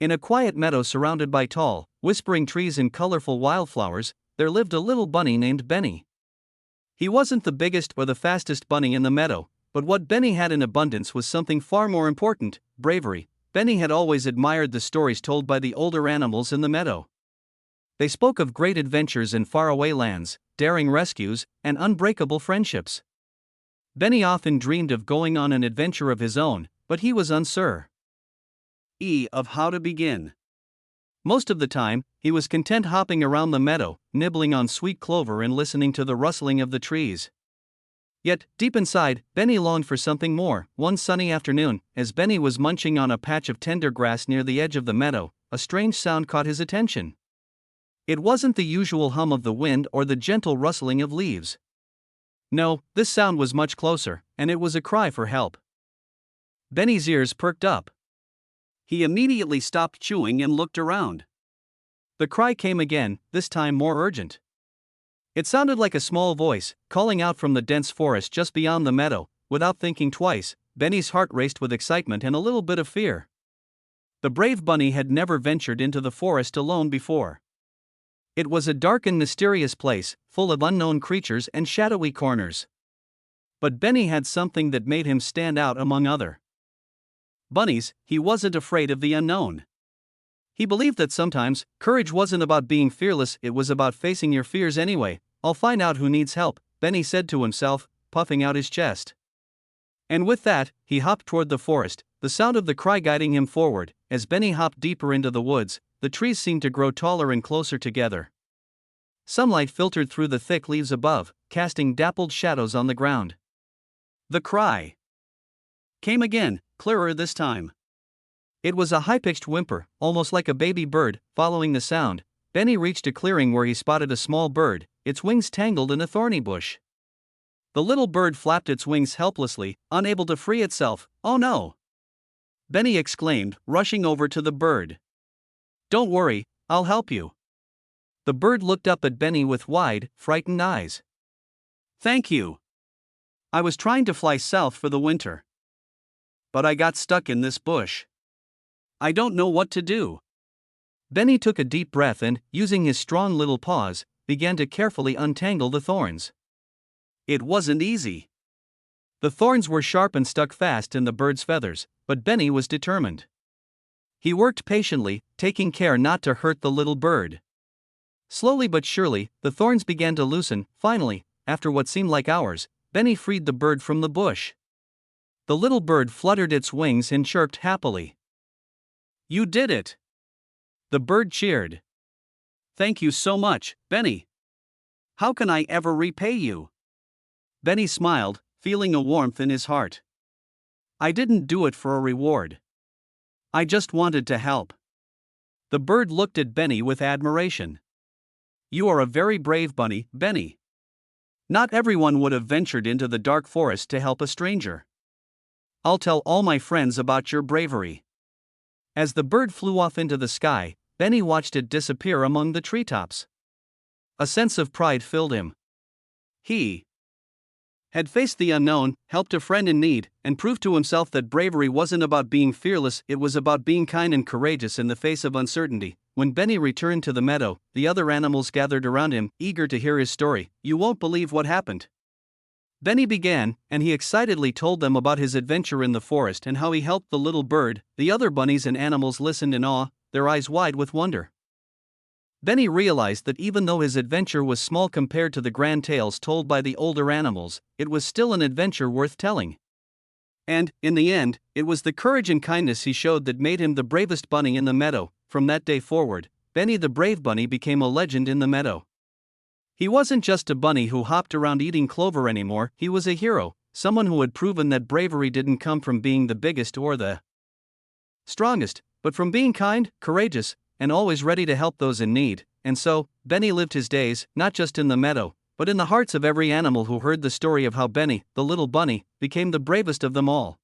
In a quiet meadow surrounded by tall, whispering trees and colorful wildflowers, there lived a little bunny named Benny. He wasn't the biggest or the fastest bunny in the meadow, but what Benny had in abundance was something far more important: bravery. Benny had always admired the stories told by the older animals in the meadow. They spoke of great adventures in faraway lands, daring rescues, and unbreakable friendships. Benny often dreamed of going on an adventure of his own, but he was unsure of how to begin. Most of the time, he was content hopping around the meadow, nibbling on sweet clover and listening to the rustling of the trees. Yet, deep inside, Benny longed for something more. One sunny afternoon, as Benny was munching on a patch of tender grass near the edge of the meadow, a strange sound caught his attention. It wasn't the usual hum of the wind or the gentle rustling of leaves. No, this sound was much closer, and it was a cry for help. Benny's ears perked up. He immediately stopped chewing and looked around. The cry came again, this time more urgent. It sounded like a small voice, calling out from the dense forest just beyond the meadow. Without thinking twice, Benny's heart raced with excitement and a little bit of fear. The brave bunny had never ventured into the forest alone before. It was a dark and mysterious place, full of unknown creatures and shadowy corners. But Benny had something that made him stand out among other bunnies. He wasn't afraid of the unknown. He believed that sometimes, courage wasn't about being fearless, it was about facing your fears anyway. I'll find out who needs help, Benny said to himself, puffing out his chest. And with that, he hopped toward the forest, the sound of the cry guiding him forward. As Benny hopped deeper into the woods, the trees seemed to grow taller and closer together. Sunlight filtered through the thick leaves above, casting dappled shadows on the ground. The cry came again, clearer this time. It was a high-pitched whimper, almost like a baby bird. Following the sound, Benny reached a clearing where he spotted a small bird, its wings tangled in a thorny bush. The little bird flapped its wings helplessly, unable to free itself. "Oh no!" Benny exclaimed, rushing over to the bird. "Don't worry, I'll help you." The bird looked up at Benny with wide, frightened eyes. "Thank you. I was trying to fly south for the winter, but I got stuck in this bush. I don't know what to do." Benny took a deep breath and, using his strong little paws, began to carefully untangle the thorns. It wasn't easy. The thorns were sharp and stuck fast in the bird's feathers, but Benny was determined. He worked patiently, taking care not to hurt the little bird. Slowly but surely, the thorns began to loosen. Finally, after what seemed like hours, Benny freed the bird from the bush. The little bird fluttered its wings and chirped happily. "You did it!" The bird cheered. "Thank you so much, Benny. How can I ever repay you?" Benny smiled, feeling a warmth in his heart. "I didn't do it for a reward. I just wanted to help." The bird looked at Benny with admiration. "You are a very brave bunny, Benny. Not everyone would have ventured into the dark forest to help a stranger. I'll tell all my friends about your bravery." As the bird flew off into the sky, Benny watched it disappear among the treetops. A sense of pride filled him. He had faced the unknown, helped a friend in need, and proved to himself that bravery wasn't about being fearless, it was about being kind and courageous in the face of uncertainty. When Benny returned to the meadow, the other animals gathered around him, eager to hear his story. "You won't believe what happened," Benny began, and he excitedly told them about his adventure in the forest and how he helped the little bird. The other bunnies and animals listened in awe, their eyes wide with wonder. Benny realized that even though his adventure was small compared to the grand tales told by the older animals, it was still an adventure worth telling. And, in the end, it was the courage and kindness he showed that made him the bravest bunny in the meadow. From that day forward, Benny the brave bunny became a legend in the meadow. He wasn't just a bunny who hopped around eating clover anymore, he was a hero, someone who had proven that bravery didn't come from being the biggest or the strongest, but from being kind, courageous, and always ready to help those in need. And so, Benny lived his days, not just in the meadow, but in the hearts of every animal who heard the story of how Benny, the little bunny, became the bravest of them all.